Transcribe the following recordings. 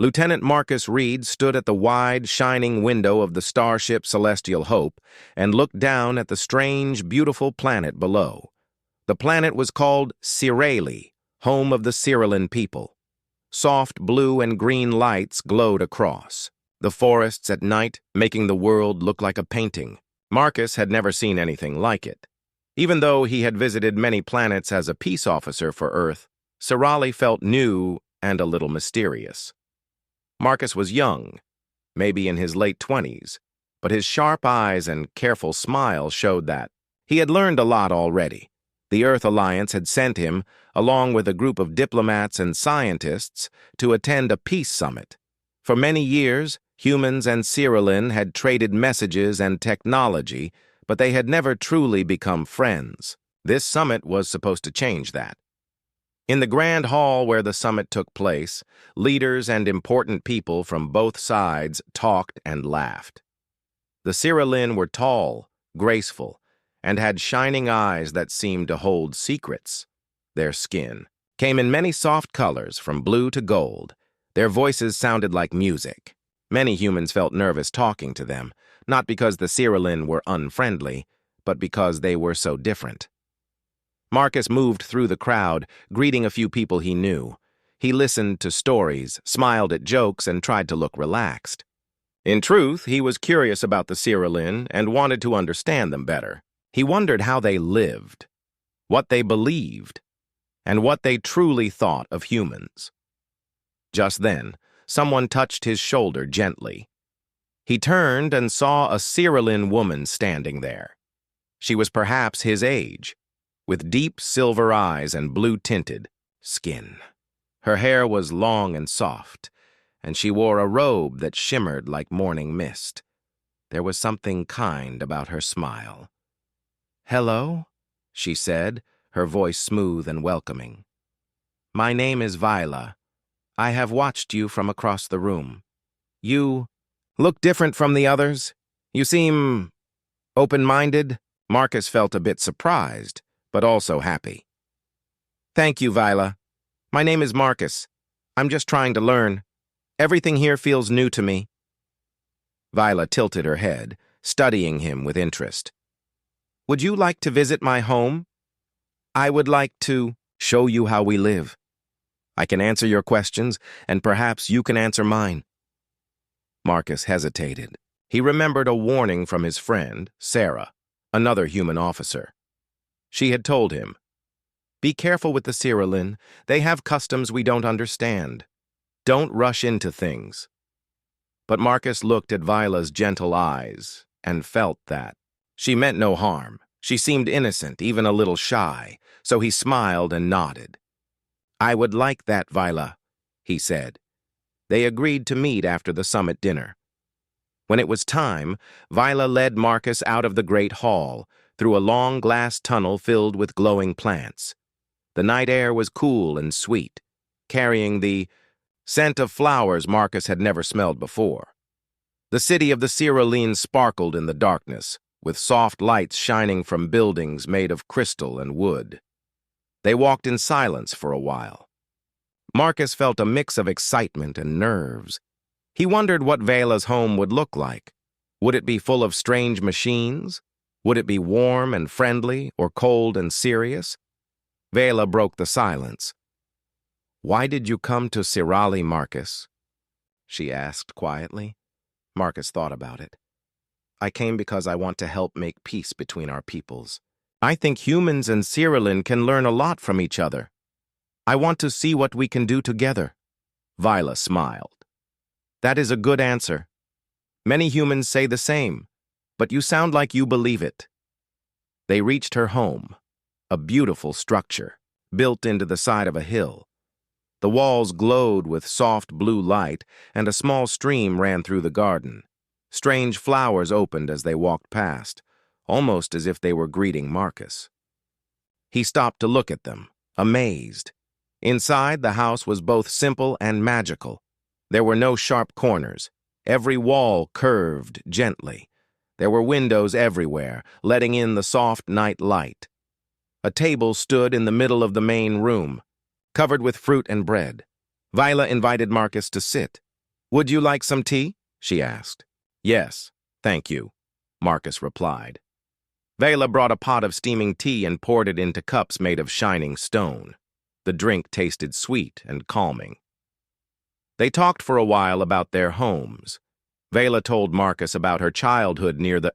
Lieutenant Marcus Reed stood at the wide, shining window of the starship Celestial Hope and looked down at the strange, beautiful planet below. The planet was called Sirali, home of the Cyrillan people. Soft blue and green lights glowed across, the forests at night making the world look like a painting. Marcus had never seen anything like it. Even though he had visited many planets as a peace officer for Earth, Sirali felt new and a little mysterious. Marcus was young, maybe in his late 20s, but his sharp eyes and careful smile showed that he had learned a lot already. The Earth Alliance had sent him, along with a group of diplomats and scientists, to attend a peace summit. For many years, humans and Cyrillan had traded messages and technology, but they had never truly become friends. This summit was supposed to change that. In the grand hall where the summit took place, leaders and important people from both sides talked and laughed. The Cyrillan were tall, graceful, and had shining eyes that seemed to hold secrets. Their skin came in many soft colors, from blue to gold. Their voices sounded like music. Many humans felt nervous talking to them, not because the Cyrillan were unfriendly, but because they were so different. Marcus moved through the crowd, greeting a few people he knew. He listened to stories, smiled at jokes, and tried to look relaxed. In truth, he was curious about the Cyrillan and wanted to understand them better. He wondered how they lived, what they believed, and what they truly thought of humans. Just then, someone touched his shoulder gently. He turned and saw a Cyrillan woman standing there. She was perhaps his age, with deep silver eyes and blue-tinted skin. Her hair was long and soft, and she wore a robe that shimmered like morning mist. There was something kind about her smile. "Hello," she said, her voice smooth and welcoming. "My name is Viola. I have watched you from across the room. You look different from the others. You seem open-minded." Marcus felt a bit surprised, but also happy. "Thank you, Viola. My name is Marcus. I'm just trying to learn. Everything here feels new to me." Viola tilted her head, studying him with interest. "Would you like to visit my home? I would like to show you how we live. I can answer your questions, and perhaps you can answer mine." Marcus hesitated. He remembered a warning from his friend, Sarah, another human officer. She had told him, "Be careful with the Cyrillan. They have customs we don't understand. Don't rush into things." But Marcus looked at Viola's gentle eyes and felt that she meant no harm. She seemed innocent, even a little shy, so he smiled and nodded. "I would like that, Viola," he said. They agreed to meet after the summit dinner. When it was time, Viola led Marcus out of the great hall, through a long glass tunnel filled with glowing plants. The night air was cool and sweet, carrying the scent of flowers Marcus had never smelled before. The city of the Cyrillan sparkled in the darkness, with soft lights shining from buildings made of crystal and wood. They walked in silence for a while. Marcus felt a mix of excitement and nerves. He wondered what Viola's home would look like. Would it be full of strange machines? Would it be warm and friendly, or cold and serious? Viola broke the silence. "Why did you come to Sirali, Marcus?" she asked quietly. Marcus thought about it. "I came because I want to help make peace between our peoples. I think humans and Cyrillan can learn a lot from each other. I want to see what we can do together." Viola smiled. "That is a good answer. Many humans say the same, but you sound like you believe it." They reached her home, a beautiful structure, built into the side of a hill. The walls glowed with soft blue light, and a small stream ran through the garden. Strange flowers opened as they walked past, almost as if they were greeting Marcus. He stopped to look at them, amazed. Inside, the house was both simple and magical. There were no sharp corners. Every wall curved gently. There were windows everywhere, letting in the soft night light. A table stood in the middle of the main room, covered with fruit and bread. Viola invited Marcus to sit. "Would you like some tea?" she asked. "Yes, thank you," Marcus replied. Vela brought a pot of steaming tea and poured it into cups made of shining stone. The drink tasted sweet and calming. They talked for a while about their homes. Vela told Marcus about her childhood near the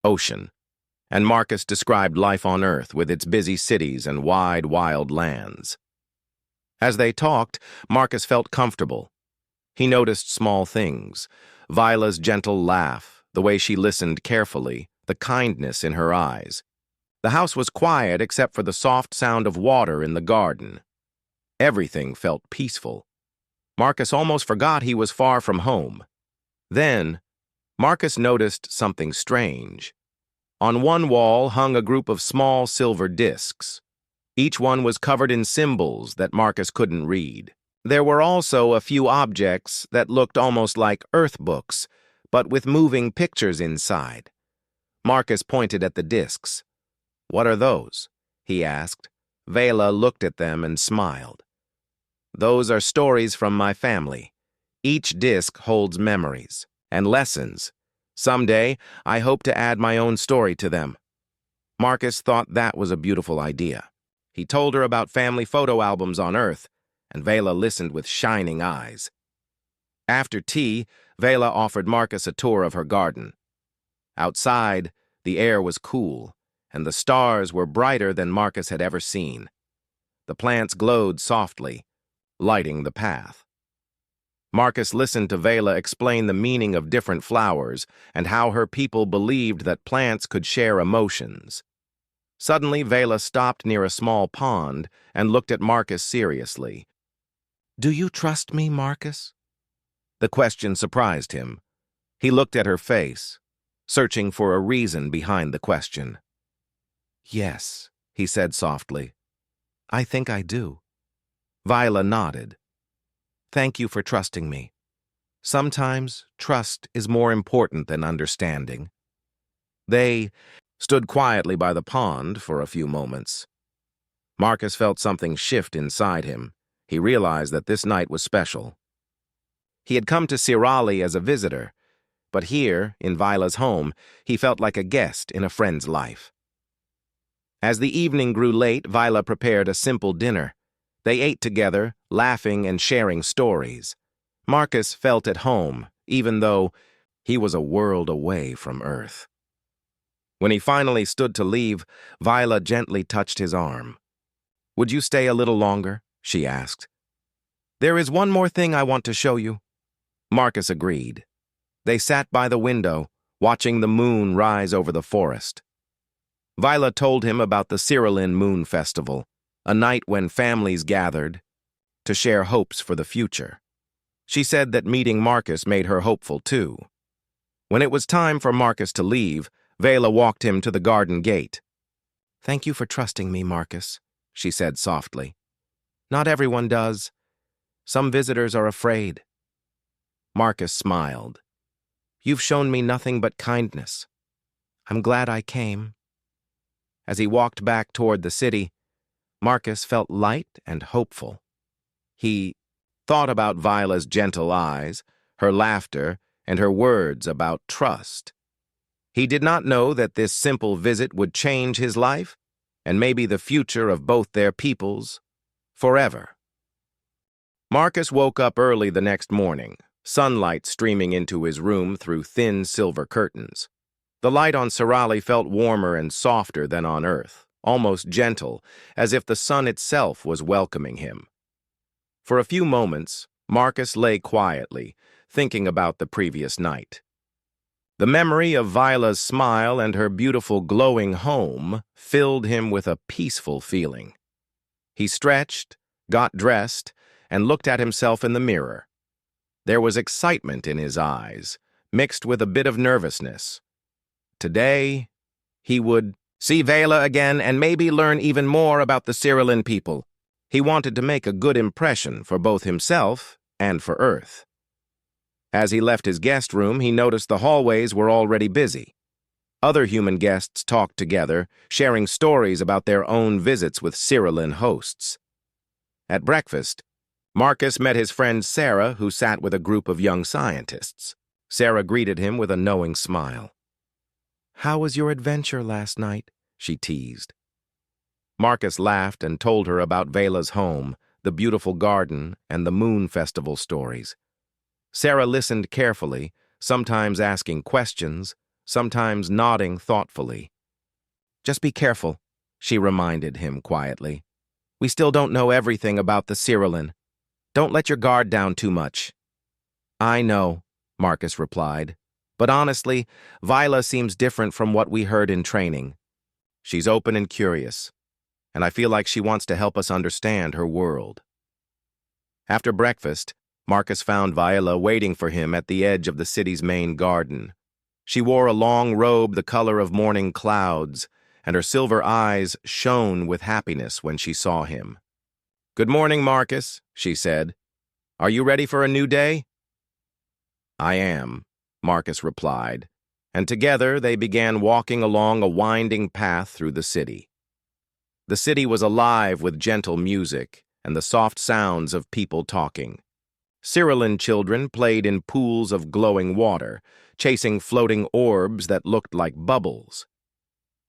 ocean, and Marcus described life on Earth with its busy cities and wide, wild lands. As they talked, Marcus felt comfortable. He noticed small things: Vila's gentle laugh, the way she listened carefully, the kindness in her eyes. The house was quiet except for the soft sound of water in the garden. Everything felt peaceful. Marcus almost forgot he was far from home. Then, Marcus noticed something strange. On one wall hung a group of small silver discs. Each one was covered in symbols that Marcus couldn't read. There were also a few objects that looked almost like earth books, but with moving pictures inside. Marcus pointed at the discs. "What are those?" he asked. Vela looked at them and smiled. "Those are stories from my family. Each disc holds memories and lessons. Someday, I hope to add my own story to them." Marcus thought that was a beautiful idea. He told her about family photo albums on Earth, and Vela listened with shining eyes. After tea, Vela offered Marcus a tour of her garden. Outside, the air was cool, and the stars were brighter than Marcus had ever seen. The plants glowed softly, lighting the path. Marcus listened to Vela explain the meaning of different flowers and how her people believed that plants could share emotions. Suddenly, Vela stopped near a small pond and looked at Marcus seriously. "Do you trust me, Marcus?" The question surprised him. He looked at her face, searching for a reason behind the question. "Yes," he said softly. "I think I do." Viola nodded. "Thank you for trusting me. Sometimes trust is more important than understanding." They stood quietly by the pond for a few moments. Marcus felt something shift inside him. He realized that this night was special. He had come to Sirali as a visitor, but here, in Vila's home, he felt like a guest in a friend's life. As the evening grew late, Vila prepared a simple dinner. They ate together, laughing and sharing stories. Marcus felt at home, even though he was a world away from Earth. When he finally stood to leave, Vila gently touched his arm. "Would you stay a little longer?" she asked. "There is one more thing I want to show you." Marcus agreed. They sat by the window, watching the moon rise over the forest. Vila told him about the Cyrillian Moon Festival, a night when families gathered to share hopes for the future. She said that meeting Marcus made her hopeful too. When it was time for Marcus to leave, Vela walked him to the garden gate. "Thank you for trusting me, Marcus," she said softly. "Not everyone does. Some visitors are afraid." Marcus smiled. "You've shown me nothing but kindness. I'm glad I came." As he walked back toward the city, Marcus felt light and hopeful. He thought about Vila's gentle eyes, her laughter, and her words about trust. He did not know that this simple visit would change his life, and maybe the future of both their peoples, forever. Marcus woke up early the next morning, sunlight streaming into his room through thin silver curtains. The light on Sirali felt warmer and softer than on Earth, almost gentle, as if the sun itself was welcoming him. For a few moments, Marcus lay quietly, thinking about the previous night. The memory of Vila's smile and her beautiful glowing home filled him with a peaceful feeling. He stretched, got dressed, and looked at himself in the mirror. There was excitement in his eyes, mixed with a bit of nervousness. Today, he would see Vela again and maybe learn even more about the Cyrillian people. He wanted to make a good impression for both himself and for Earth. As he left his guest room, he noticed the hallways were already busy. Other human guests talked together, sharing stories about their own visits with Cyrillian hosts. At breakfast, Marcus met his friend Sarah, who sat with a group of young scientists. Sarah greeted him with a knowing smile. "How was your adventure last night?" she teased. Marcus laughed and told her about Vela's home, the beautiful garden, and the moon festival stories. Sarah listened carefully, sometimes asking questions, sometimes nodding thoughtfully. "Just be careful," she reminded him quietly. "We still don't know everything about the Cyrillin. Don't let your guard down too much." "I know," Marcus replied. "But honestly, Vila seems different from what we heard in training. She's open and curious, and I feel like she wants to help us understand her world." After breakfast, Marcus found Viola waiting for him at the edge of the city's main garden. She wore a long robe the color of morning clouds, and her silver eyes shone with happiness when she saw him. "Good morning, Marcus," she said. "Are you ready for a new day?" "I am," Marcus replied, and together they began walking along a winding path through the city. The city was alive with gentle music and the soft sounds of people talking. Cyrillin children played in pools of glowing water, chasing floating orbs that looked like bubbles.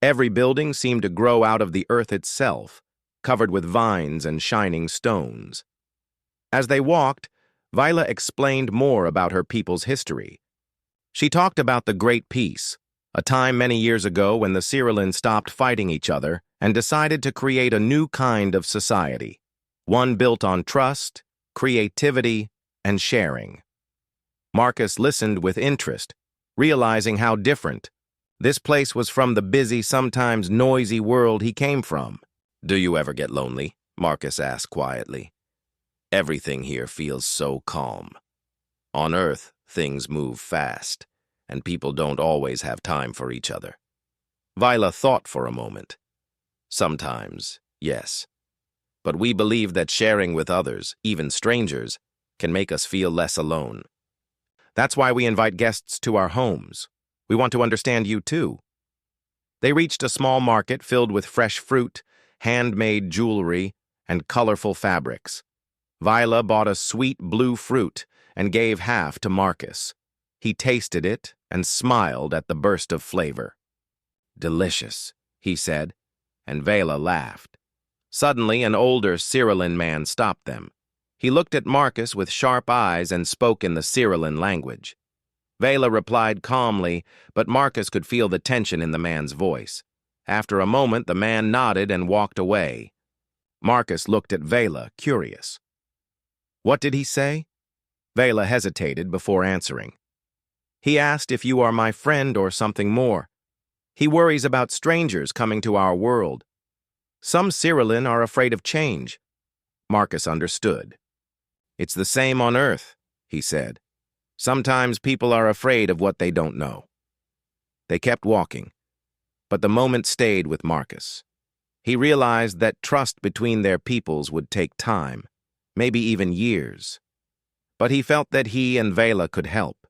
Every building seemed to grow out of the earth itself, covered with vines and shining stones. As they walked, Vila explained more about her people's history. She talked about the Great Peace, a time many years ago when the Cyrillin stopped fighting each other and decided to create a new kind of society, one built on trust, creativity, and sharing. Marcus listened with interest, realizing how different this place was from the busy, sometimes noisy world he came from. "Do you ever get lonely?" Marcus asked quietly. "Everything here feels so calm. On Earth, things move fast, and people don't always have time for each other." Vila thought for a moment. "Sometimes, yes. But we believe that sharing with others, even strangers, can make us feel less alone. That's why we invite guests to our homes. We want to understand you too." They reached a small market filled with fresh fruit, handmade jewelry, and colorful fabrics. Vila bought a sweet blue fruit and gave half to Marcus. He tasted it and smiled at the burst of flavor. "Delicious," he said, and Vela laughed. Suddenly, an older Cyrillin man stopped them. He looked at Marcus with sharp eyes and spoke in the Cyrillin language. Vela replied calmly, but Marcus could feel the tension in the man's voice. After a moment, the man nodded and walked away. Marcus looked at Vela, curious. "What did he say?" Vela hesitated before answering. "He asked if you are my friend or something more. He worries about strangers coming to our world. Some Cyrillin are afraid of change." Marcus understood. "It's the same on Earth," he said. "Sometimes people are afraid of what they don't know." They kept walking, but the moment stayed with Marcus. He realized that trust between their peoples would take time, maybe even years. But he felt that he and Vela could help.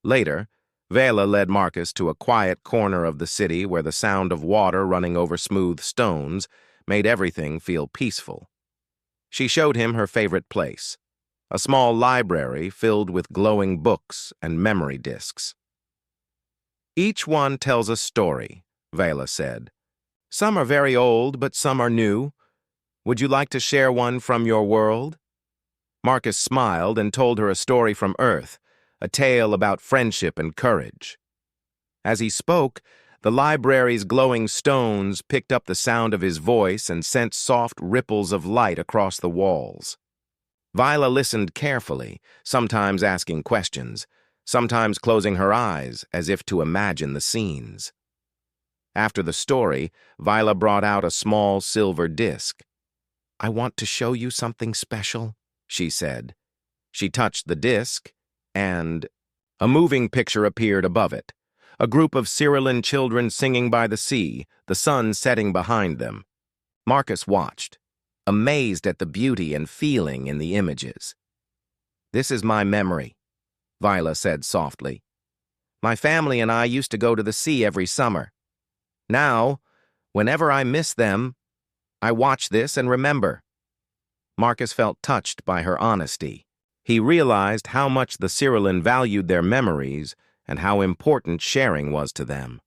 Later, Vela led Marcus to a quiet corner of the city where the sound of water running over smooth stones made everything feel peaceful. She showed him her favorite place, a small library filled with glowing books and memory discs. "Each one tells a story," Vela said. "Some are very old, but some are new. Would you like to share one from your world?" Marcus smiled and told her a story from Earth, a tale about friendship and courage. As he spoke, the library's glowing stones picked up the sound of his voice and sent soft ripples of light across the walls. Vila listened carefully, sometimes asking questions, sometimes closing her eyes as if to imagine the scenes. After the story, Vila brought out a small silver disc. "I want to show you something special," she said. She touched the disc, and a moving picture appeared above it. A group of Cyrillin children singing by the sea, the sun setting behind them. Marcus watched, amazed at the beauty and feeling in the images. "This is my memory," Vila said softly. "My family and I used to go to the sea every summer. Now, whenever I miss them, I watch this and remember." Marcus felt touched by her honesty. He realized how much the Cyrillin valued their memories and how important sharing was to them.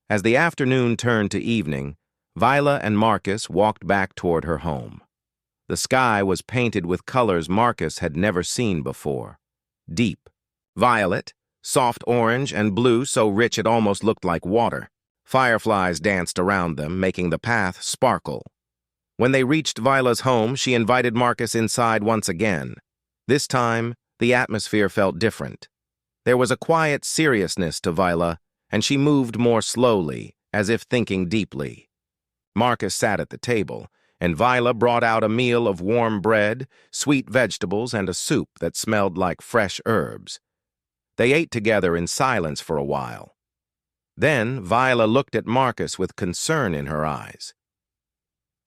As the afternoon turned to evening, Viola and Marcus walked back toward her home. The sky was painted with colors Marcus had never seen before. Deep violet, soft orange, and blue so rich it almost looked like water. Fireflies danced around them, making the path sparkle. When they reached Viola's home, she invited Marcus inside once again. This time, the atmosphere felt different. There was a quiet seriousness to Viola, and she moved more slowly, as if thinking deeply. Marcus sat at the table, and Viola brought out a meal of warm bread, sweet vegetables, and a soup that smelled like fresh herbs. They ate together in silence for a while. Then Viola looked at Marcus with concern in her eyes.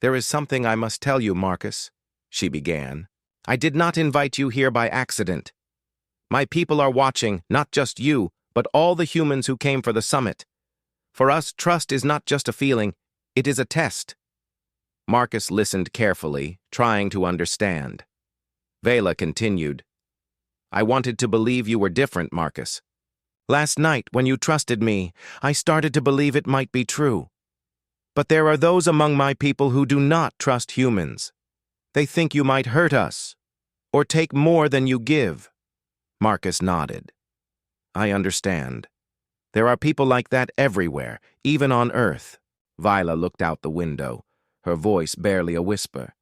"There is something I must tell you, Marcus," she began. "I did not invite you here by accident. My people are watching, not just you, but all the humans who came for the summit. For us, trust is not just a feeling, it is a test." Marcus listened carefully, trying to understand. Vela continued, "I wanted to believe you were different, Marcus. Last night, when you trusted me, I started to believe it might be true. But there are those among my people who do not trust humans. They think you might hurt us, or take more than you give." Marcus nodded. "I understand. There are people like that everywhere, even on Earth." Viola looked out the window, her voice barely a whisper.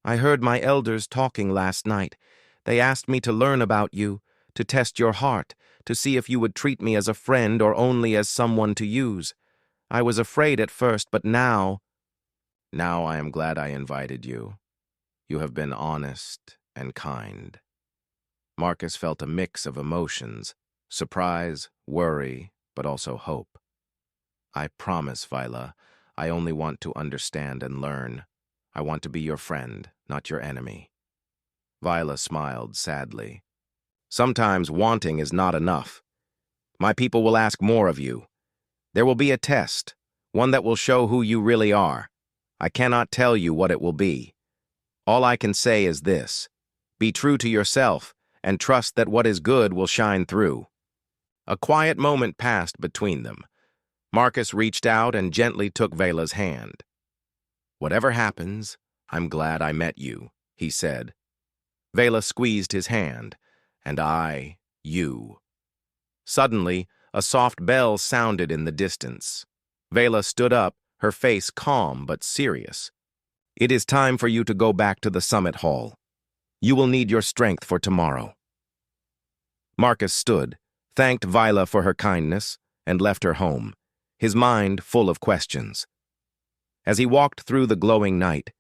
"I heard my elders talking last night. They asked me to learn about you, to test your heart, to see if you would treat me as a friend or only as someone to use. I was afraid at first, but now I am glad I invited you. You have been honest and kind." Marcus felt a mix of emotions, surprise, worry, but also hope. "I promise, Viola, I only want to understand and learn. I want to be your friend, not your enemy." Viola smiled sadly. "Sometimes wanting is not enough. My people will ask more of you. There will be a test, one that will show who you really are. I cannot tell you what it will be. All I can say is this: be true to yourself and trust that what is good will shine through." A quiet moment passed between them. Marcus reached out and gently took Vela's hand. "Whatever happens, I'm glad I met you," he said. Vela squeezed his hand, and you. Suddenly, a soft bell sounded in the distance. Vela stood up, her face calm but serious. "It is time for you to go back to the summit hall. You will need your strength for tomorrow." Marcus stood, thanked Viola for her kindness, and left her home, his mind full of questions. As he walked through the glowing night,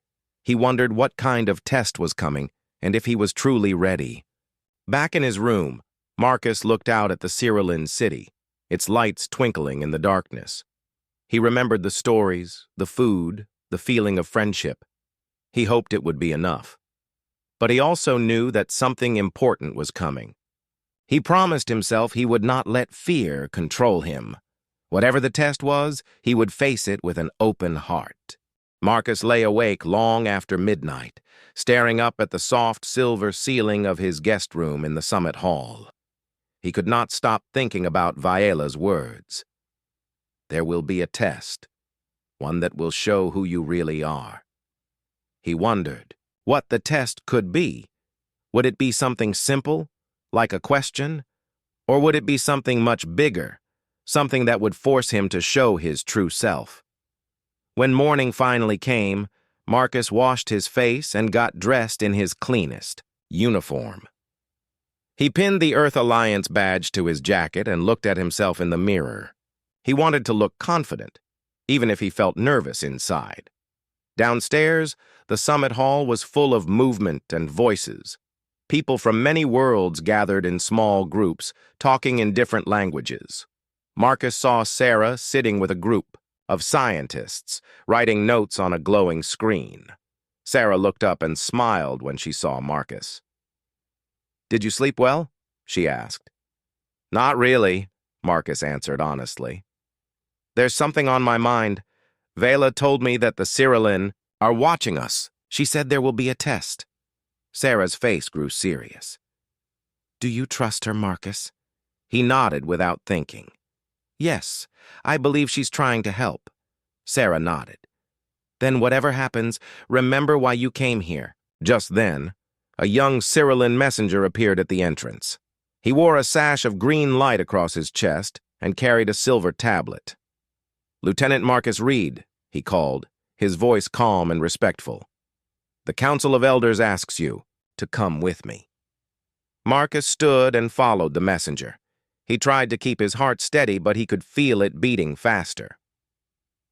he wondered what kind of test was coming and if he was truly ready. Back in his room, Marcus looked out at the Cyrillin city, its lights twinkling in the darkness. He remembered the stories, the food, the feeling of friendship. He hoped it would be enough. But he also knew that something important was coming. He promised himself he would not let fear control him. Whatever the test was, he would face it with an open heart. Marcus lay awake long after midnight, staring up at the soft silver ceiling of his guest room in the summit hall. He could not stop thinking about Viola's words. There will be a test, one that will show who you really are. He wondered what the test could be. Would it be something simple, like a question? Or would it be something much bigger, something that would force him to show his true self? When morning finally came, Marcus washed his face and got dressed in his cleanest uniform. He pinned the Earth Alliance badge to his jacket and looked at himself in the mirror. He wanted to look confident, even if he felt nervous inside. Downstairs, the summit hall was full of movement and voices. People from many worlds gathered in small groups, talking in different languages. Marcus saw Sarah sitting with a group of scientists, writing notes on a glowing screen. Sarah looked up and smiled when she saw Marcus. "Did you sleep well?" she asked. "Not really," Marcus answered honestly. "There's something on my mind. Vela told me that the Cyrillin are watching us, She said there will be a test. Sarah's face grew serious. Do you trust her, Marcus? He nodded without thinking. Yes, I believe she's trying to help. Sarah nodded. Then whatever happens, remember why you came here. Just then, a young Cyrillan messenger appeared at the entrance. He wore a sash of green light across his chest and carried a silver tablet. Lieutenant Marcus Reed, he called, his voice calm and respectful. The Council of Elders asks you to come with me. Marcus stood and followed the messenger. He tried to keep his heart steady, but he could feel it beating faster.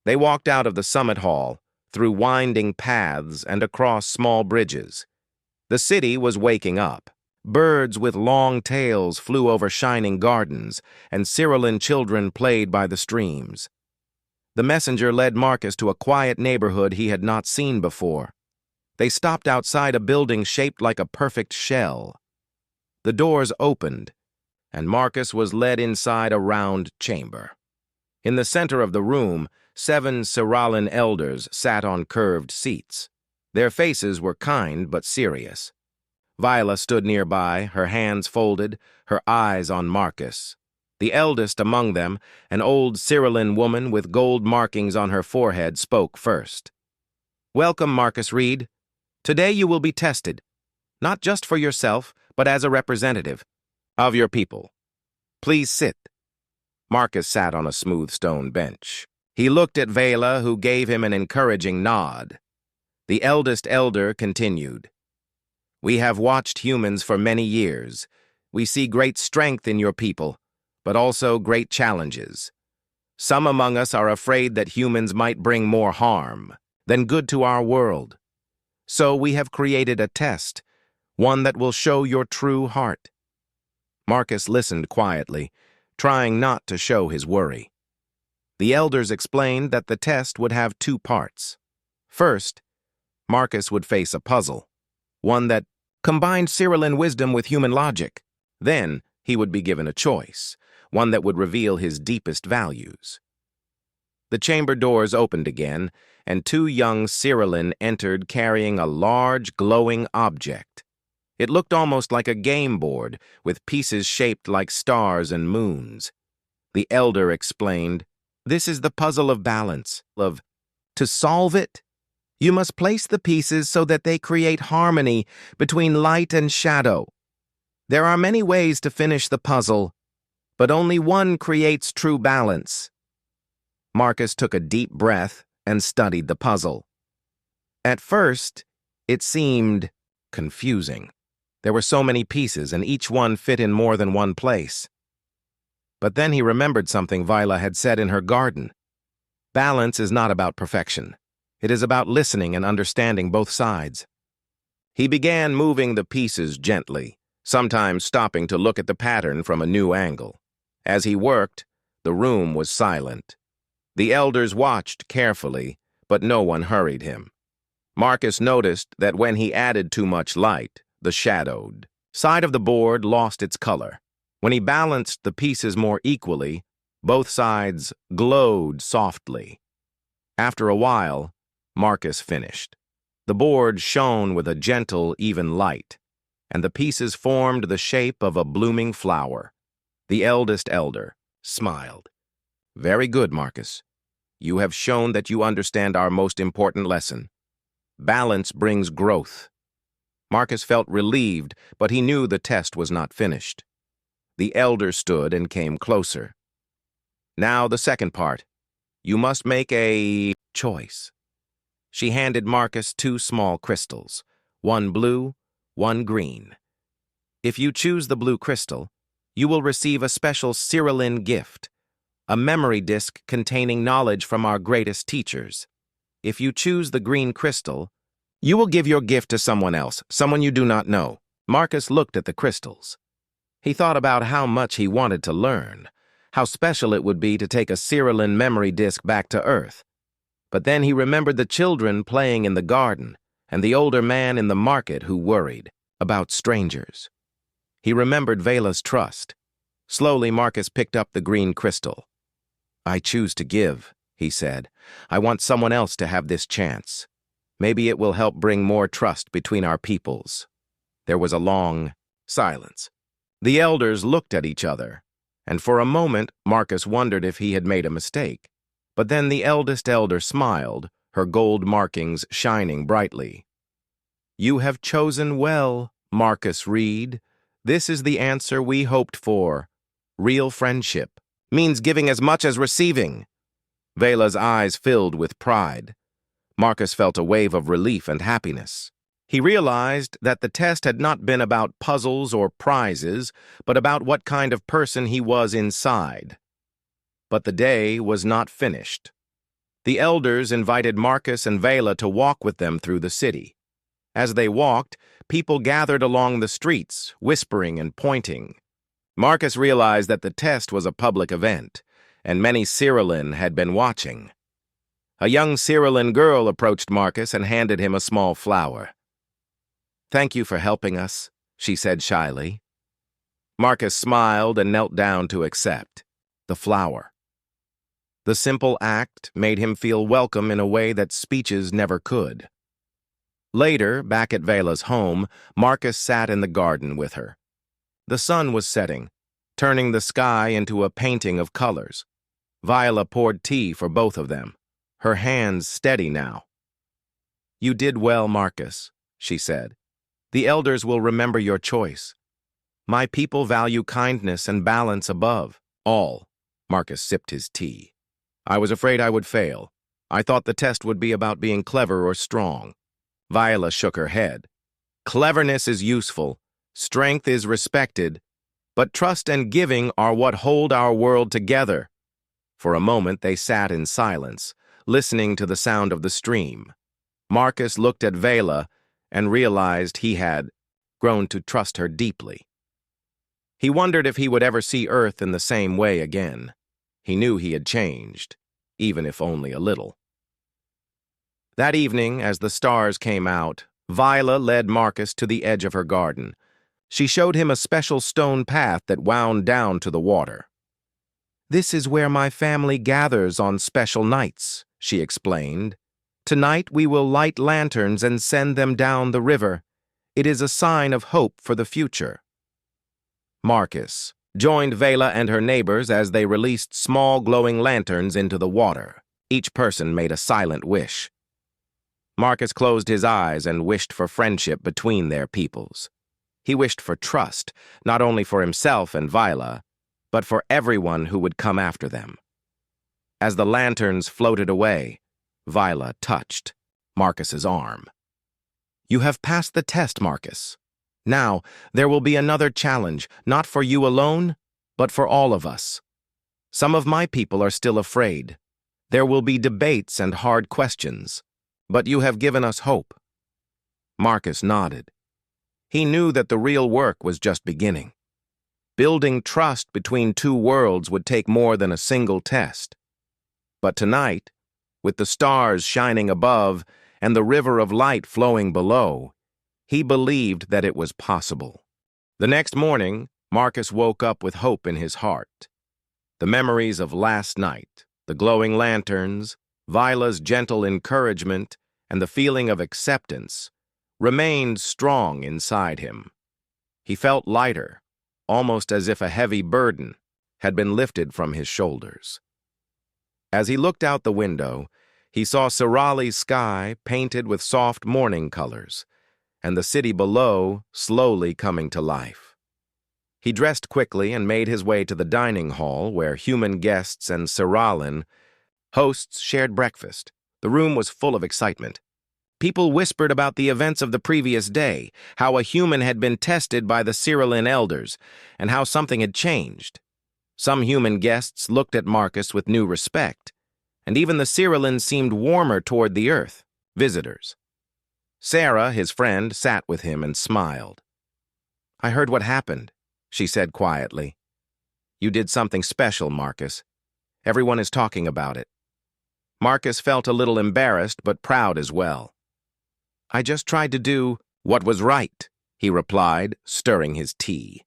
They walked out of the summit hall, through winding paths and across small bridges. The city was waking up. Birds with long tails flew over shining gardens, and Cyrillan children played by the streams. The messenger led Marcus to a quiet neighborhood he had not seen before. They stopped outside a building shaped like a perfect shell. The doors opened, and Marcus was led inside a round chamber. In the center of the room, 7 Cyrillan elders sat on curved seats. Their faces were kind but serious. Viola stood nearby, her hands folded, her eyes on Marcus. The eldest among them, an old Cyrillan woman with gold markings on her forehead, spoke first. Welcome, Marcus Reed. Today you will be tested, not just for yourself, but as a representative of your people. Please sit. Marcus sat on a smooth stone bench. He looked at Vela, who gave him an encouraging nod. The eldest elder continued. We have watched humans for many years. We see great strength in your people, but also great challenges. Some among us are afraid that humans might bring more harm than good to our world. So we have created a test, one that will show your true heart. Marcus listened quietly, trying not to show his worry. The elders explained that the test would have 2 parts. First, Marcus would face a puzzle, one that combined Cyrillan wisdom with human logic. Then he would be given a choice, one that would reveal his deepest values. The chamber doors opened again, and 2 young Cyrillan entered carrying a large, glowing object. It looked almost like a game board, with pieces shaped like stars and moons. The elder explained, This is the puzzle of balance. To solve it, you must place the pieces so that they create harmony between light and shadow. There are many ways to finish the puzzle, but only one creates true balance. Marcus took a deep breath and studied the puzzle. At first, it seemed confusing. There were so many pieces, and each one fit in more than one place. But then he remembered something Viola had said in her garden. Balance is not about perfection. It is about listening and understanding both sides. He began moving the pieces gently, sometimes stopping to look at the pattern from a new angle. As he worked, the room was silent. The elders watched carefully, but no one hurried him. Marcus noticed that when he added too much light, the shadowed side of the board lost its color. When he balanced the pieces more equally, both sides glowed softly. After a while, Marcus finished. The board shone with a gentle, even light, and the pieces formed the shape of a blooming flower. The eldest elder smiled. Very good, Marcus. You have shown that you understand our most important lesson. Balance brings growth. Marcus felt relieved, but he knew the test was not finished. The elder stood and came closer. Now the second part. You must make a choice. She handed Marcus 2 small crystals, one blue, one green. If you choose the blue crystal, you will receive a special Cyrillan gift, a memory disk containing knowledge from our greatest teachers. If you choose the green crystal, you will give your gift to someone else, someone you do not know. Marcus looked at the crystals. He thought about how much he wanted to learn, how special it would be to take a Cyrillan memory disk back to Earth. But then he remembered the children playing in the garden and the older man in the market who worried about strangers. He remembered Vela's trust. Slowly, Marcus picked up the green crystal. I choose to give, he said. I want someone else to have this chance. Maybe it will help bring more trust between our peoples." There was a long silence. The elders looked at each other, and for a moment Marcus wondered if he had made a mistake. But then the eldest elder smiled, her gold markings shining brightly. "You have chosen well, Marcus Reed. This is the answer we hoped for. Real friendship means giving as much as receiving." Vela's eyes filled with pride. Marcus felt a wave of relief and happiness. He realized that the test had not been about puzzles or prizes, but about what kind of person he was inside. But the day was not finished. The elders invited Marcus and Vela to walk with them through the city. As they walked, people gathered along the streets, whispering and pointing. Marcus realized that the test was a public event, and many Cyrillan had been watching. A young Cyrillan girl approached Marcus and handed him a small flower. "Thank you for helping us," she said shyly. Marcus smiled and knelt down to accept the flower. The simple act made him feel welcome in a way that speeches never could. Later, back at Vela's home, Marcus sat in the garden with her. The sun was setting, turning the sky into a painting of colors. Viola poured tea for both of them, her hands steady now. "You did well, Marcus," she said. "The elders will remember your choice. My people value kindness and balance above all." Marcus sipped his tea. "I was afraid I would fail. I thought the test would be about being clever or strong." Viola shook her head. "Cleverness is useful, strength is respected, but trust and giving are what hold our world together." For a moment they sat in silence, listening to the sound of the stream. Marcus looked at Vela and realized he had grown to trust her deeply. He wondered if he would ever see Earth in the same way again. He knew he had changed, even if only a little. That evening, as the stars came out, Viola led Marcus to the edge of her garden. She showed him a special stone path that wound down to the water. "This is where my family gathers on special nights," she explained. "Tonight we will light lanterns and send them down the river. It is a sign of hope for the future." Marcus joined Vela and her neighbors as they released small glowing lanterns into the water. Each person made a silent wish. Marcus closed his eyes and wished for friendship between their peoples. He wished for trust, not only for himself and Viola, but for everyone who would come after them. As the lanterns floated away, Viola touched Marcus's arm. "You have passed the test, Marcus. Now, there will be another challenge, not for you alone, but for all of us. Some of my people are still afraid. There will be debates and hard questions, but you have given us hope." Marcus nodded. He knew that the real work was just beginning. Building trust between two worlds would take more than a single test. But tonight, with the stars shining above and the river of light flowing below, he believed that it was possible. The next morning, Marcus woke up with hope in his heart. The memories of last night, the glowing lanterns, Viola's gentle encouragement, and the feeling of acceptance remained strong inside him. He felt lighter, almost as if a heavy burden had been lifted from his shoulders. As he looked out the window, he saw Sirali's sky painted with soft morning colors, and the city below slowly coming to life. He dressed quickly and made his way to the dining hall where human guests and Cyrillan hosts shared breakfast. The room was full of excitement. People whispered about the events of the previous day, how a human had been tested by the Cyrillan elders, and how something had changed. Some human guests looked at Marcus with new respect, and even the Cyrillan seemed warmer toward the Earth, visitors. Sarah, his friend, sat with him and smiled. "I heard what happened," she said quietly. "You did something special, Marcus. Everyone is talking about it." Marcus felt a little embarrassed but proud as well. "I just tried to do what was right," he replied, stirring his tea.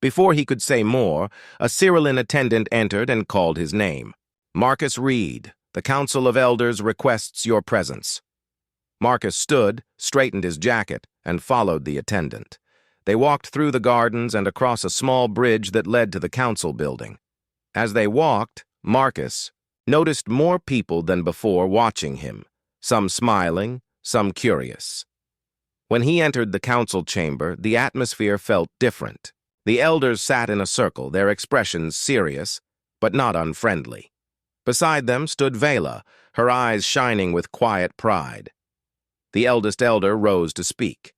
Before he could say more, a Cyrillan attendant entered and called his name. "Marcus Reed, the Council of Elders requests your presence." Marcus stood, straightened his jacket, and followed the attendant. They walked through the gardens and across a small bridge that led to the council building. As they walked, Marcus noticed more people than before watching him, some smiling, some curious. When he entered the council chamber, the atmosphere felt different. The elders sat in a circle, their expressions serious, but not unfriendly. Beside them stood Vela, her eyes shining with quiet pride. The eldest elder rose to speak.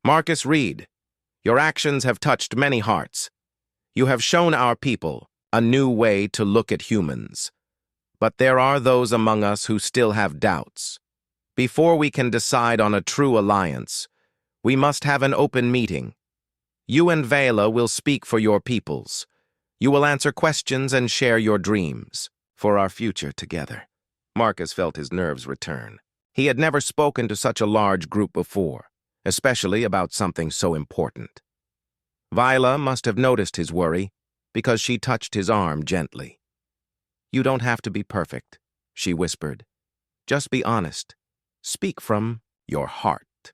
"Marcus Reed, your actions have touched many hearts. You have shown our people a new way to look at humans. But there are those among us who still have doubts. Before we can decide on a true alliance, we must have an open meeting. You and Vela will speak for your peoples. You will answer questions and share your dreams for our future together." Marcus felt his nerves return. He had never spoken to such a large group before, especially about something so important. Viola must have noticed his worry because she touched his arm gently. "You don't have to be perfect," she whispered. "Just be honest. Speak from your heart."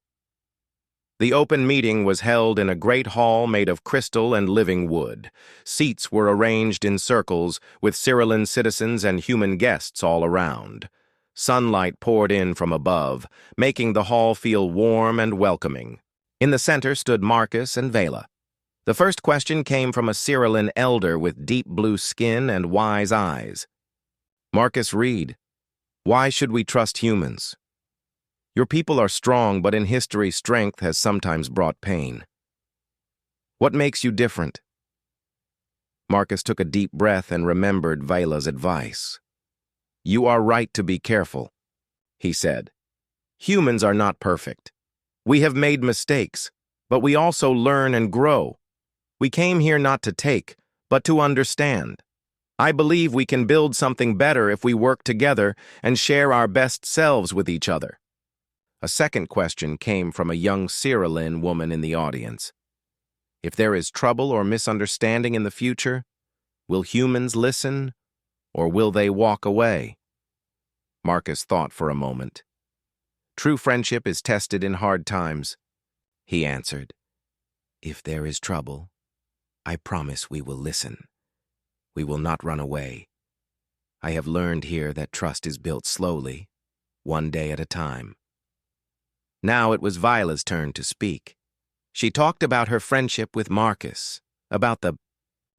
The open meeting was held in a great hall made of crystal and living wood. Seats were arranged in circles, with Cyrillan citizens and human guests all around. Sunlight poured in from above, making the hall feel warm and welcoming. In the center stood Marcus and Vela. The first question came from a Cyrillan elder with deep blue skin and wise eyes. "Marcus Reed, why should we trust humans? Your people are strong, but in history, strength has sometimes brought pain. What makes you different?" Marcus took a deep breath and remembered Vela's advice. "You are right to be careful," he said. "Humans are not perfect. We have made mistakes, but we also learn and grow. We came here not to take, but to understand. I believe we can build something better if we work together and share our best selves with each other." A second question came from a young Cyrillan woman in the audience. "If there is trouble or misunderstanding in the future, will humans listen, or will they walk away?" Marcus thought for a moment. "True friendship is tested in hard times," he answered. "If there is trouble, I promise we will listen. We will not run away. I have learned here that trust is built slowly, one day at a time." Now it was Viola's turn to speak. She talked about her friendship with Marcus, about the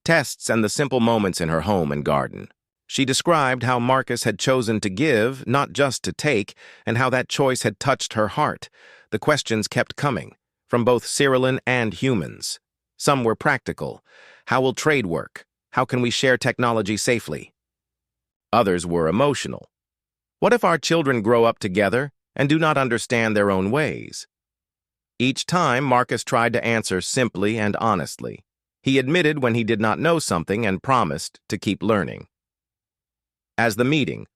tests and the simple moments in her home and garden. She described how Marcus had chosen to give, not just to take, and how that choice had touched her heart. The questions kept coming, from both Cyrillan and humans. Some were practical. How will trade work? How can we share technology safely? Others were emotional. What if our children grow up together and do not understand their own ways? Each time, Marcus tried to answer simply and honestly. He admitted when he did not know something and promised to keep learning. As the meeting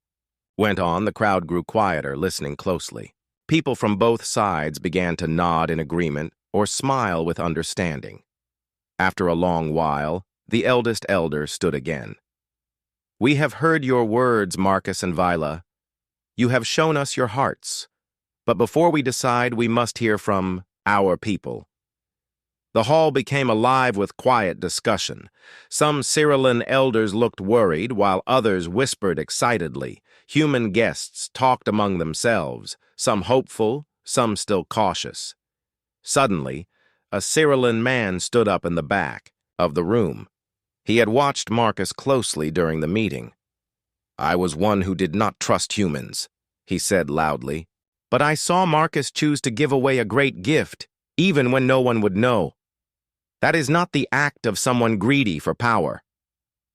went on, the crowd grew quieter, listening closely. People from both sides began to nod in agreement or smile with understanding. After a long while, the eldest elder stood again. "We have heard your words, Marcus and Viola. You have shown us your hearts. But before we decide, we must hear from our people." The hall became alive with quiet discussion. Some Cyrillan elders looked worried, while others whispered excitedly. Human guests talked among themselves, some hopeful, some still cautious. Suddenly, a Cyrillan man stood up in the back of the room. He had watched Marcus closely during the meeting. "I was one who did not trust humans," he said loudly. "But I saw Marcus choose to give away a great gift, even when no one would know. That is not the act of someone greedy for power.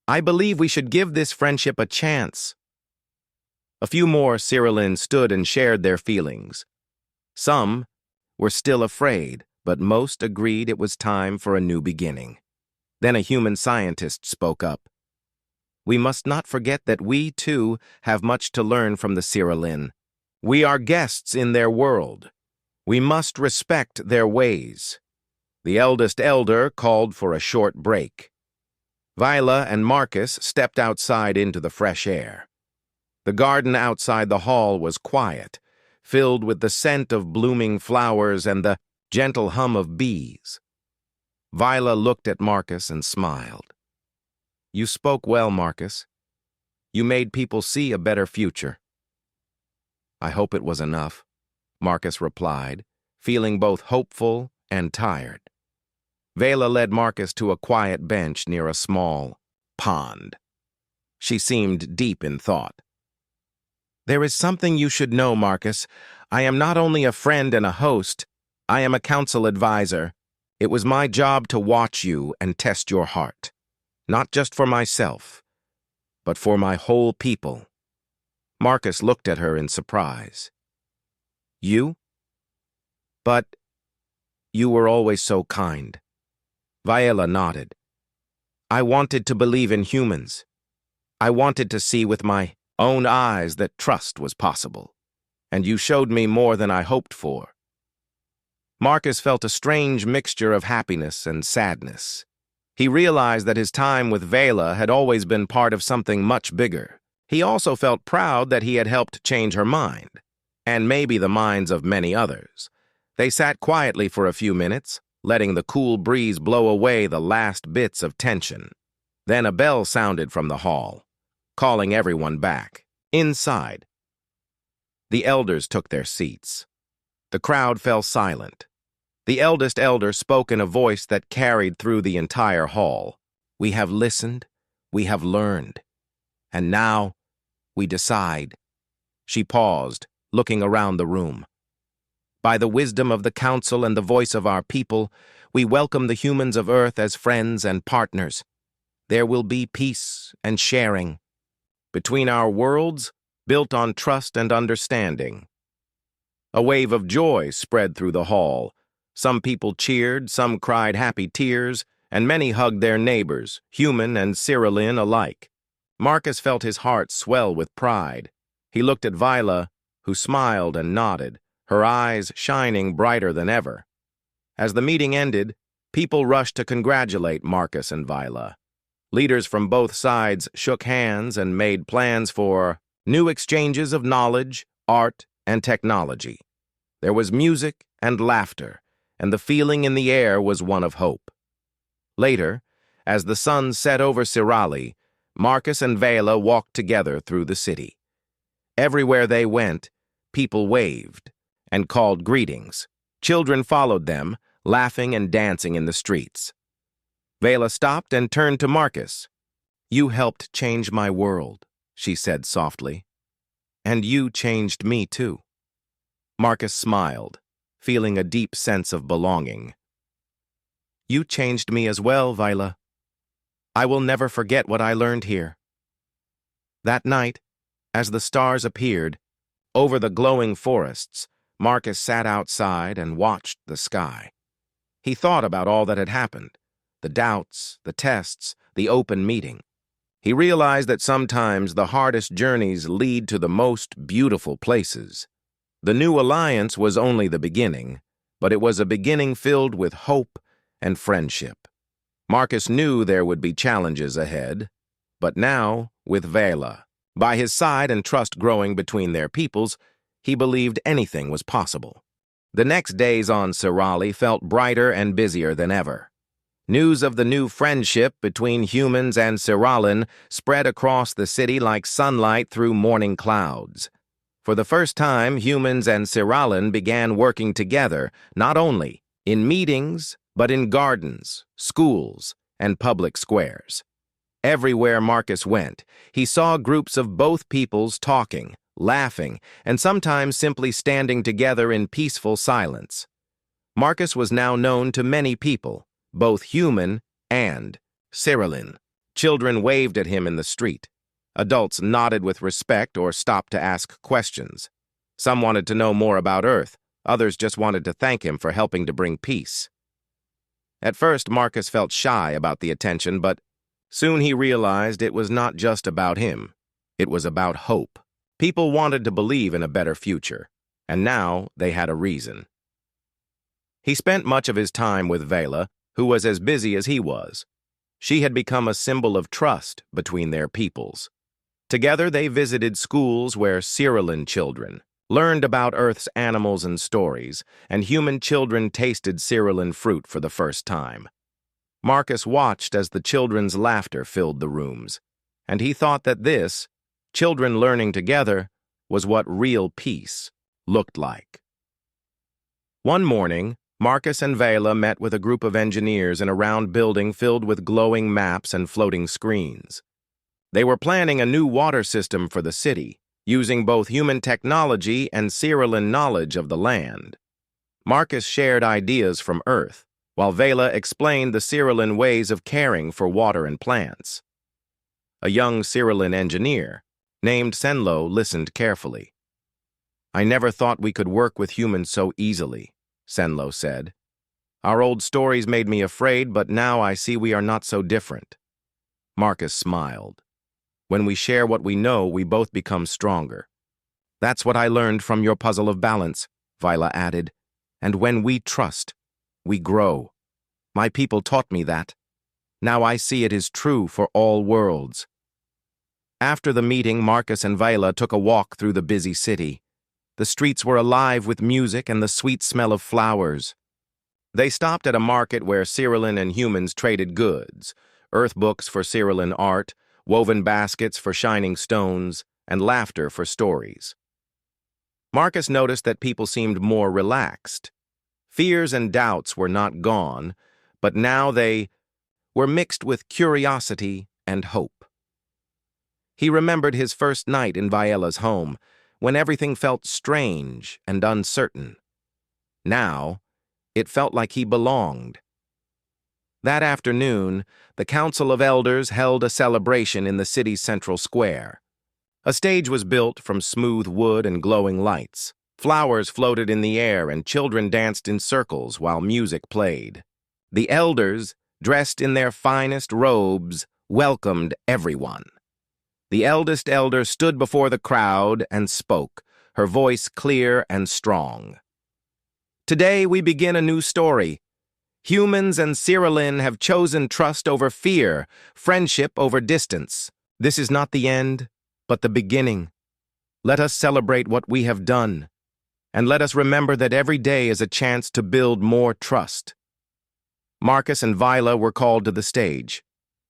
I believe we should give this friendship a chance." A few more Cyrillans stood and shared their feelings. Some were still afraid, but most agreed it was time for a new beginning. Then a human scientist spoke up. "We must not forget that we, too, have much to learn from the Cyrillan. We are guests in their world. We must respect their ways." The eldest elder called for a short break. Viola and Marcus stepped outside into the fresh air. The garden outside the hall was quiet, filled with the scent of blooming flowers and the gentle hum of bees. Viola looked at Marcus and smiled. "You spoke well, Marcus. You made people see a better future." "I hope it was enough," Marcus replied, feeling both hopeful and tired. Vela led Marcus to a quiet bench near a small pond. She seemed deep in thought. "There is something you should know, Marcus. I am not only a friend and a host, I am a council advisor. It was my job to watch you and test your heart, not just for myself, but for my whole people." Marcus looked at her in surprise. "You? But you were always so kind." Viola nodded. "I wanted to believe in humans. I wanted to see with my own eyes that trust was possible, and you showed me more than I hoped for." Marcus felt a strange mixture of happiness and sadness. He realized that his time with Vela had always been part of something much bigger. He also felt proud that he had helped change her mind, and maybe the minds of many others. They sat quietly for a few minutes, letting the cool breeze blow away the last bits of tension. Then a bell sounded from the hall, calling everyone back. Inside, the elders took their seats. The crowd fell silent. The eldest elder spoke in a voice that carried through the entire hall. "We have listened, we have learned, and now we decide." She paused, looking around the room. "By the wisdom of the council and the voice of our people, we welcome the humans of Earth as friends and partners. There will be peace and sharing between our worlds, built on trust and understanding." A wave of joy spread through the hall. Some people cheered, some cried happy tears, and many hugged their neighbors, human and Cyrillian alike. Marcus felt his heart swell with pride. He looked at Viola, who smiled and nodded, her eyes shining brighter than ever. As the meeting ended, people rushed to congratulate Marcus and Viola. Leaders from both sides shook hands and made plans for new exchanges of knowledge, art, and technology. There was music and laughter, and the feeling in the air was one of hope. Later, as the sun set over Sirali, Marcus and Vela walked together through the city. Everywhere they went, people waved and called greetings. Children followed them, laughing and dancing in the streets. Vela stopped and turned to Marcus. "You helped change my world," she said softly. "And you changed me too." Marcus smiled, feeling a deep sense of belonging. "You changed me as well, Viola. I will never forget what I learned here." That night, as the stars appeared over the glowing forests, Marcus sat outside and watched the sky. He thought about all that had happened, the doubts, the tests, the open meeting. He realized that sometimes the hardest journeys lead to the most beautiful places. The new alliance was only the beginning, but it was a beginning filled with hope and friendship. Marcus knew there would be challenges ahead, but now, with Vela by his side and trust growing between their peoples, he believed anything was possible. The next days on Sirali felt brighter and busier than ever. News of the new friendship between humans and Siralin spread across the city like sunlight through morning clouds. For the first time, humans and Siralin began working together, not only in meetings, but in gardens, schools, and public squares. Everywhere Marcus went, he saw groups of both peoples talking, laughing, and sometimes simply standing together in peaceful silence. Marcus was now known to many people, both human and Cyrillian. Children waved at him in the street. Adults nodded with respect or stopped to ask questions. Some wanted to know more about Earth. Others just wanted to thank him for helping to bring peace. At first, Marcus felt shy about the attention, but soon he realized it was not just about him. It was about hope. People wanted to believe in a better future, and now they had a reason. He spent much of his time with Vela, who was as busy as he was. She had become a symbol of trust between their peoples. Together they visited schools where Cyrillian children, learned about Earth's animals and stories, and human children tasted cerealin fruit for the first time. Marcus watched as the children's laughter filled the rooms, and he thought that this, children learning together, was what real peace looked like. One morning, Marcus and Vela met with a group of engineers in a round building filled with glowing maps and floating screens. They were planning a new water system for the city, using both human technology and cerealin knowledge of the land. Marcus shared ideas from Earth, while Vela explained the cerealin ways of caring for water and plants. A young cerealin engineer, named Senlo, listened carefully. "I never thought we could work with humans so easily," Senlo said. "Our old stories made me afraid, but now I see we are not so different." Marcus smiled. "When we share what we know, we both become stronger." "That's what I learned from your puzzle of balance," Vila added. "And when we trust, we grow. My people taught me that. Now I see it is true for all worlds." After the meeting, Marcus and Vila took a walk through the busy city. The streets were alive with music and the sweet smell of flowers. They stopped at a market where cerealin and humans traded goods, earth books for cerealin art, woven baskets for shining stones, and laughter for stories. Marcus noticed that people seemed more relaxed. Fears and doubts were not gone, but now they were mixed with curiosity and hope. He remembered his first night in Viela's home, when everything felt strange and uncertain. Now, it felt like he belonged. That afternoon, the Council of Elders held a celebration in the city's central square. A stage was built from smooth wood and glowing lights. Flowers floated in the air and children danced in circles while music played. The elders, dressed in their finest robes, welcomed everyone. The eldest elder stood before the crowd and spoke, her voice clear and strong. "Today we begin a new story. Humans and cerealin have chosen trust over fear, friendship over distance. This is not the end, but the beginning. Let us celebrate what we have done, and let us remember that every day is a chance to build more trust." Marcus and Vila were called to the stage.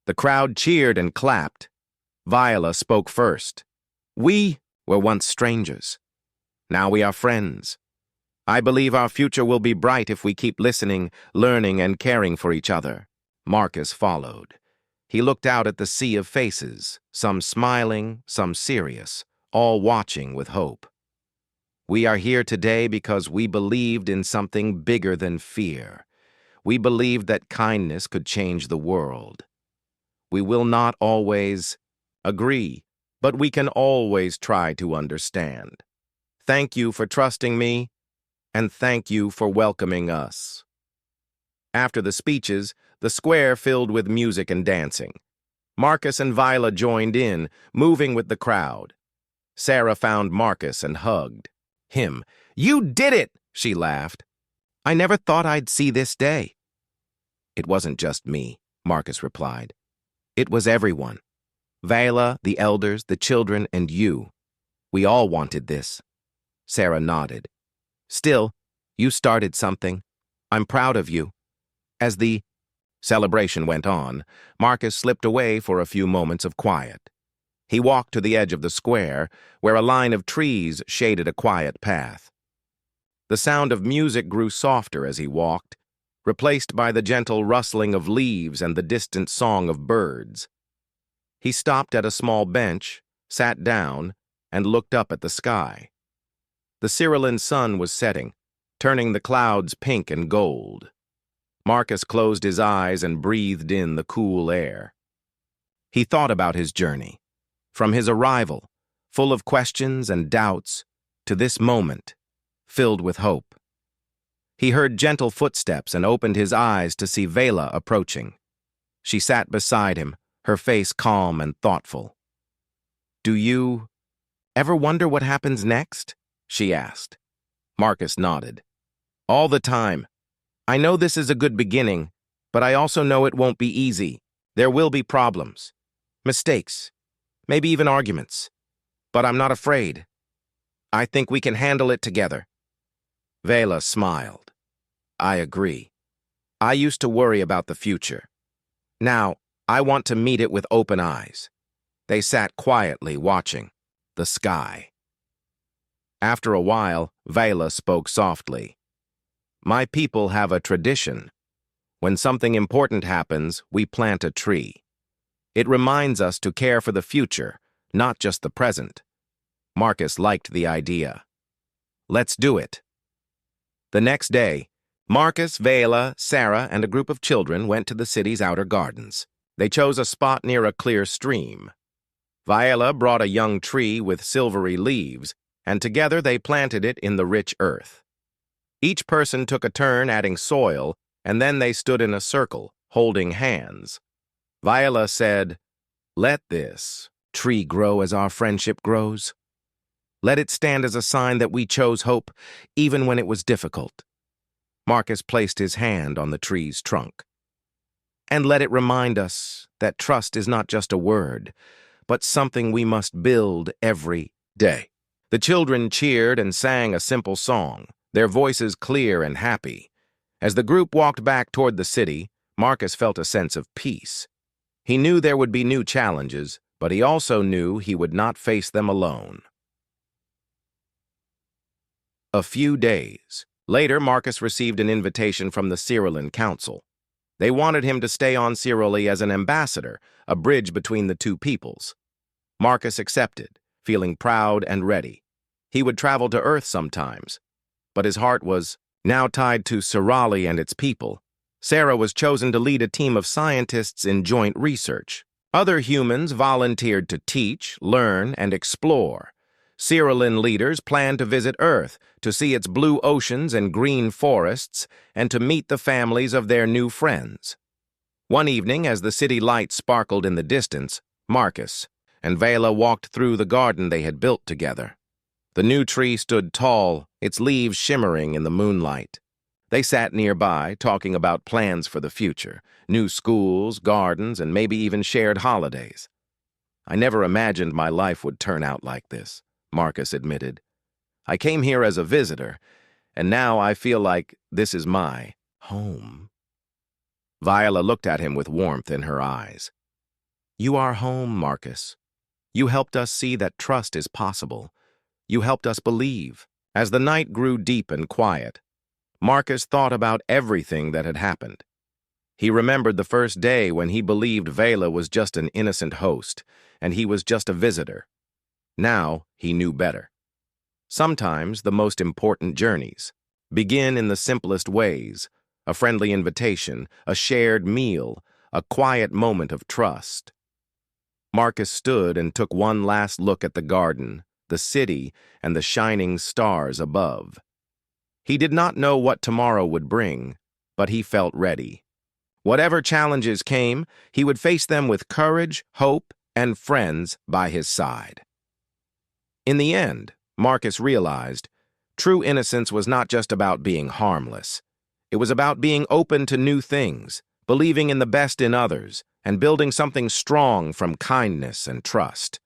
The crowd cheered and clapped. Vila spoke first. "We were once strangers. Now we are friends. I believe our future will be bright if we keep listening, learning, and caring for each other." Marcus followed. He looked out at the sea of faces, some smiling, some serious, all watching with hope. "We are here today because we believed in something bigger than fear. We believed that kindness could change the world. We will not always agree, but we can always try to understand. Thank you for trusting me, and thank you for welcoming us." After the speeches, the square filled with music and dancing. Marcus and Vila joined in, moving with the crowd. Sarah found Marcus and hugged him. "You did it!" she laughed. "I never thought I'd see this day." "It wasn't just me," Marcus replied. "It was everyone. Vela, the elders, the children, and you. We all wanted this." Sarah nodded. "Still, you started something. I'm proud of you." As the celebration went on, Marcus slipped away for a few moments of quiet. He walked to the edge of the square, where a line of trees shaded a quiet path. The sound of music grew softer as he walked, replaced by the gentle rustling of leaves and the distant song of birds. He stopped at a small bench, sat down, and looked up at the sky. The cerealin sun was setting, turning the clouds pink and gold. Marcus closed his eyes and breathed in the cool air. He thought about his journey, from his arrival, full of questions and doubts, to this moment, filled with hope. He heard gentle footsteps and opened his eyes to see Vela approaching. She sat beside him, her face calm and thoughtful. "Do you ever wonder what happens next?" she asked. Marcus nodded. "All the time. I know this is a good beginning, but I also know it won't be easy. There will be problems, mistakes, maybe even arguments. But I'm not afraid. I think we can handle it together. Vela smiled. I agree. I used to worry about the future. Now, I want to meet it with open eyes. They sat quietly watching the sky. After a while, Vela spoke softly. My people have a tradition. When something important happens, we plant a tree. It reminds us to care for the future, not just the present. Marcus liked the idea. Let's do it. The next day, Marcus, Vela, Sarah, and a group of children went to the city's outer gardens. They chose a spot near a clear stream. Viola brought a young tree with silvery leaves, and together they planted it in the rich earth. Each person took a turn adding soil, and then they stood in a circle, holding hands. Viola said, "Let this tree grow as our friendship grows. Let it stand as a sign that we chose hope, even when it was difficult." Marcus placed his hand on the tree's trunk. "And let it remind us that trust is not just a word, but something we must build every day." The children cheered and sang a simple song, their voices clear and happy. As the group walked back toward the city, Marcus felt a sense of peace. He knew there would be new challenges, but he also knew he would not face them alone. A few days later, Marcus received an invitation from the Cyrillian Council. They wanted him to stay on Cyrili as an ambassador, a bridge between the two peoples. Marcus accepted, feeling proud and ready. He would travel to Earth sometimes, but his heart was now tied to Cyrili and its people. Sarah was chosen to lead a team of scientists in joint research. Other humans volunteered to teach, learn, and explore. Cyrillian leaders planned to visit Earth to see its blue oceans and green forests and to meet the families of their new friends. One evening, as the city lights sparkled in the distance, Marcus and Vela walked through the garden they had built together. The new tree stood tall, its leaves shimmering in the moonlight. They sat nearby, talking about plans for the future, new schools, gardens, and maybe even shared holidays. "I never imagined my life would turn out like this," Marcus admitted. "I came here as a visitor, and now I feel like this is my home." Viola looked at him with warmth in her eyes. "You are home, Marcus. You helped us see that trust is possible. You helped us believe." As the night grew deep and quiet, Marcus thought about everything that had happened. He remembered the first day when he believed Vela was just an innocent host, and he was just a visitor. Now he knew better. Sometimes the most important journeys begin in the simplest ways: a friendly invitation, a shared meal, a quiet moment of trust. Marcus stood and took one last look at the garden, the city, and the shining stars above. He did not know what tomorrow would bring, but he felt ready. Whatever challenges came, he would face them with courage, hope, and friends by his side. In the end, Marcus realized, true innocence was not just about being harmless. It was about being open to new things, believing in the best in others, and building something strong from kindness and trust.